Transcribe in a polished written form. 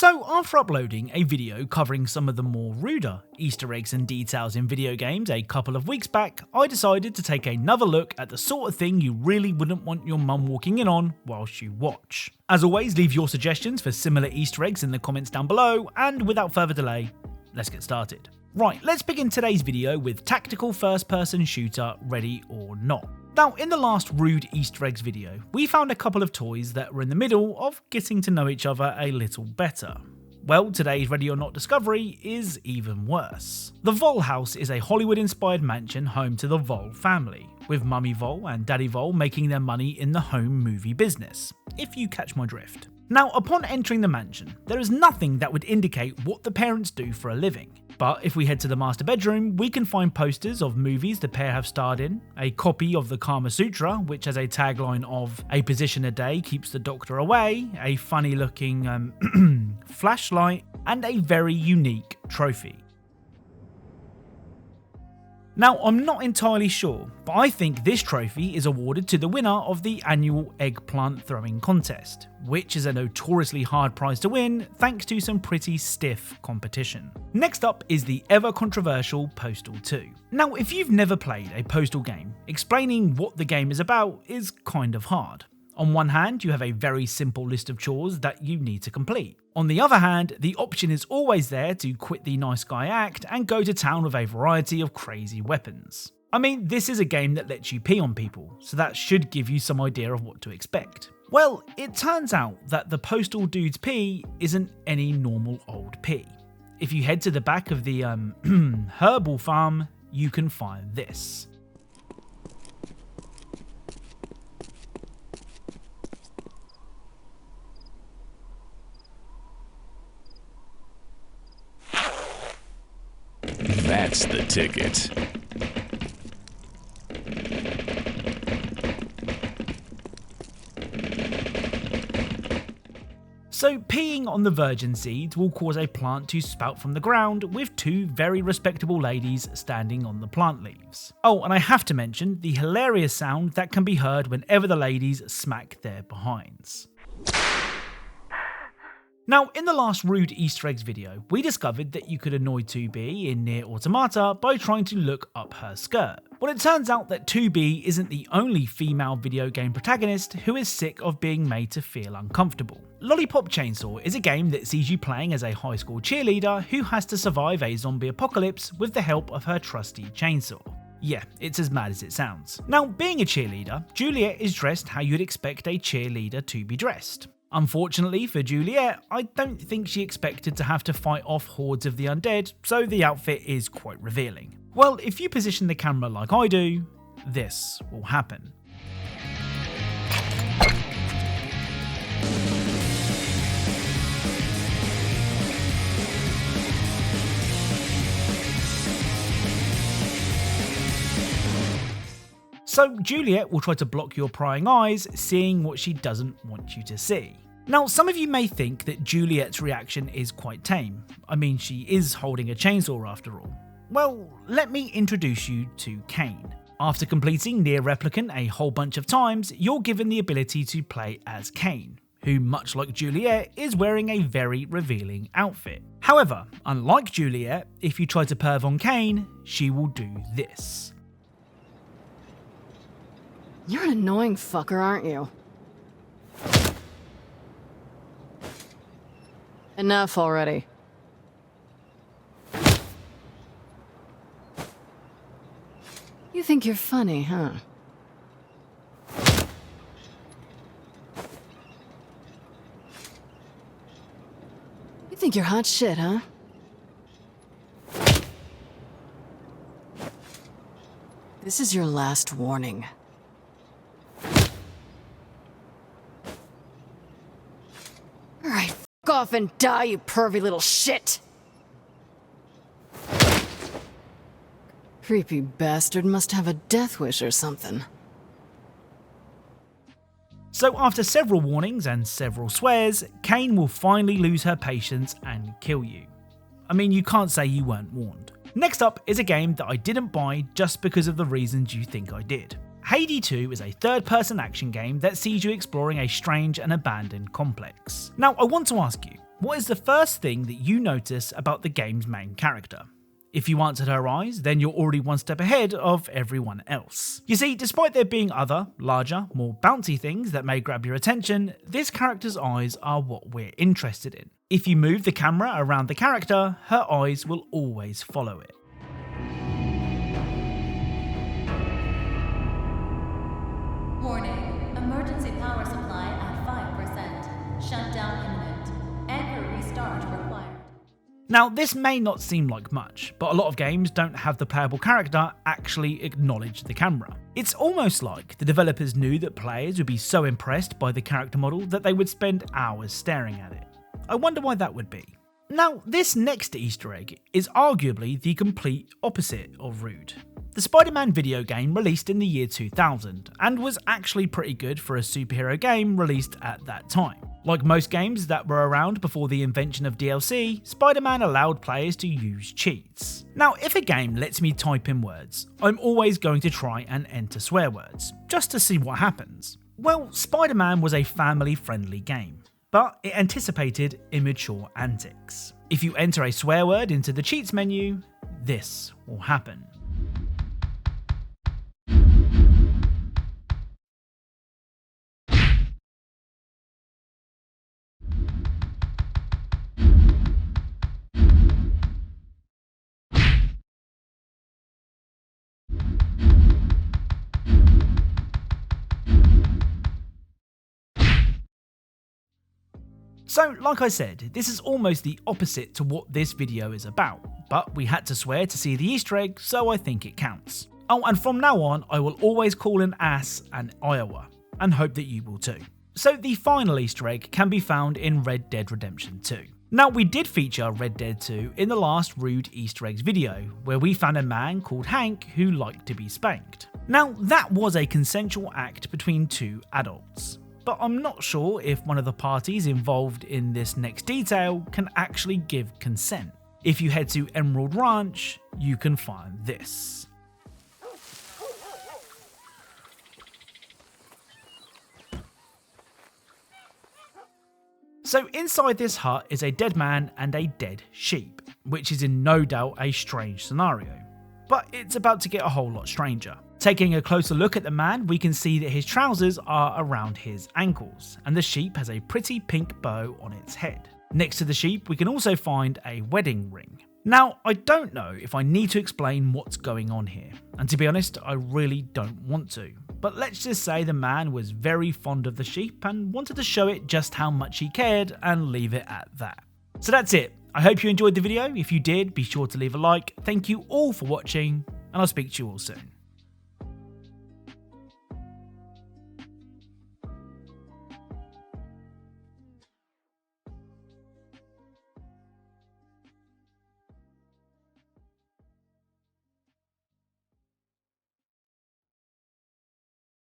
So after uploading a video covering some of the more ruder Easter eggs and details in video games a couple of weeks back, I decided to take another look at the sort of thing you really wouldn't want your mum walking in on whilst you watch. As always, leave your suggestions for similar Easter eggs in the comments down below, and without further delay, let's get started. Right, let's begin today's video with tactical first-person shooter Ready or Not. Now, in the last Rude Easter eggs video, we found a couple of toys that were in the middle of getting to know each other a little better. Well, today's Ready or Not discovery is even worse. The Vol house is a Hollywood-inspired mansion home to the Vol family, with Mummy Vol and Daddy Vol making their money in the home movie business, if you catch my drift. Now, upon entering the mansion, there is nothing that would indicate what the parents do for a living. But if we head to the master bedroom, we can find posters of movies the pair have starred in, a copy of the Kama Sutra, which has a tagline of "a position a day keeps the doctor away," a funny looking flashlight, and a very unique trophy. Now, I'm not entirely sure, but I think this trophy is awarded to the winner of the annual eggplant throwing contest, which is a notoriously hard prize to win thanks to some pretty stiff competition. Next up is the ever controversial Postal 2. Now, if you've never played a Postal game, explaining what the game is about is kind of hard. On one hand, you have a very simple list of chores that you need to complete. On the other hand, the option is always there to quit the nice guy act and go to town with a variety of crazy weapons. I mean, this is a game that lets you pee on people, so that should give you some idea of what to expect. Well, it turns out that the Postal dude's pee isn't any normal old pee. If you head to the back of the herbal farm, you can find this. That's the ticket. So peeing on the virgin seeds will cause a plant to spout from the ground, with two very respectable ladies standing on the plant leaves. Oh, and I have to mention the hilarious sound that can be heard whenever the ladies smack their behinds. Now, in the last Rude Easter eggs video, we discovered that you could annoy 2B in Nier Automata by trying to look up her skirt. Well, it turns out that 2B isn't the only female video game protagonist who is sick of being made to feel uncomfortable. Lollipop Chainsaw is a game that sees you playing as a high school cheerleader who has to survive a zombie apocalypse with the help of her trusty chainsaw. Yeah, it's as mad as it sounds. Now, being a cheerleader, Juliet is dressed how you'd expect a cheerleader to be dressed. Unfortunately for Juliet, I don't think she expected to have to fight off hordes of the undead, so the outfit is quite revealing. Well, if you position the camera like I do, this will happen. So Juliet will try to block your prying eyes, seeing what she doesn't want you to see. Now, some of you may think that Juliet's reaction is quite tame. I mean, she is holding a chainsaw after all. Well, let me introduce you to Kane. After completing Nier Replicant a whole bunch of times, you're given the ability to play as Kane, who, much like Juliet, is wearing a very revealing outfit. However, unlike Juliet, if you try to perv on Kane, she will do this. You're an annoying fucker, aren't you? Enough already. You think you're funny, huh? You think you're hot shit, huh? This is your last warning. Alright, f*** off and die, you pervy little shit! Creepy bastard must have a death wish or something. So after several warnings and several swears, Kane will finally lose her patience and kill you. I mean, you can't say you weren't warned. Next up is a game that I didn't buy just because of the reasons you think I did. Haydee 2 is a third-person action game that sees you exploring a strange and abandoned complex. Now, I want to ask you, What is the first thing that you notice about the game's main character? If you answered her eyes, then you're already one step ahead of everyone else. You see, despite there being other, larger, more bouncy things that may grab your attention, this character's eyes are what we're interested in. If you move the camera around the character, her eyes will always follow it. Warning, emergency power supply at 5%. Shutdown imminent. Anchor restart required. Now, this may not seem like much, but a lot of games don't have the playable character actually acknowledge the camera. It's almost like the developers knew that players would be so impressed by the character model that they would spend hours staring at it. I wonder why that would be. Now, this next Easter egg is arguably the complete opposite of rude. The SpiderMan video game released in the year 2000 and was actually pretty good for a superhero game released at that time. Like most games that were around before the invention of DLC, SpiderMan allowed players to use cheats. Now, if a game lets me type in words, I'm always going to try and enter swear words, just to see what happens. Well, SpiderMan was a family-friendly game, but it anticipated immature antics. If you enter a swear word into the cheats menu, this will happen. So, like I said, this is almost the opposite to what this video is about, but we had to swear to see the Easter egg, so I think it counts. Oh, and from now on, I will always call an ass an Iowa, and hope that you will too. So the final Easter egg can be found in Red Dead Redemption 2. Now, we did feature Red Dead 2 in the last Rude Easter eggs video, where we found a man called Hank who liked to be spanked. Now, that was a consensual act between two adults, but I'm not sure if one of the parties involved in this next detail can actually give consent. If you head to Emerald Ranch, you can find this. So inside this hut is a dead man and a dead sheep, which is in no doubt a strange scenario. But it's about to get a whole lot stranger. Taking a closer look at the man, we can see that his trousers are around his ankles, and the sheep has a pretty pink bow on its head. Next to the sheep, we can also find a wedding ring. Now, I don't know if I need to explain what's going on here, and to be honest, I really don't want to. But let's just say the man was very fond of the sheep and wanted to show it just how much he cared and leave it at that. So that's it. I hope you enjoyed the video. If you did, be sure to leave a like. Thank you all for watching, and I'll speak to you all soon.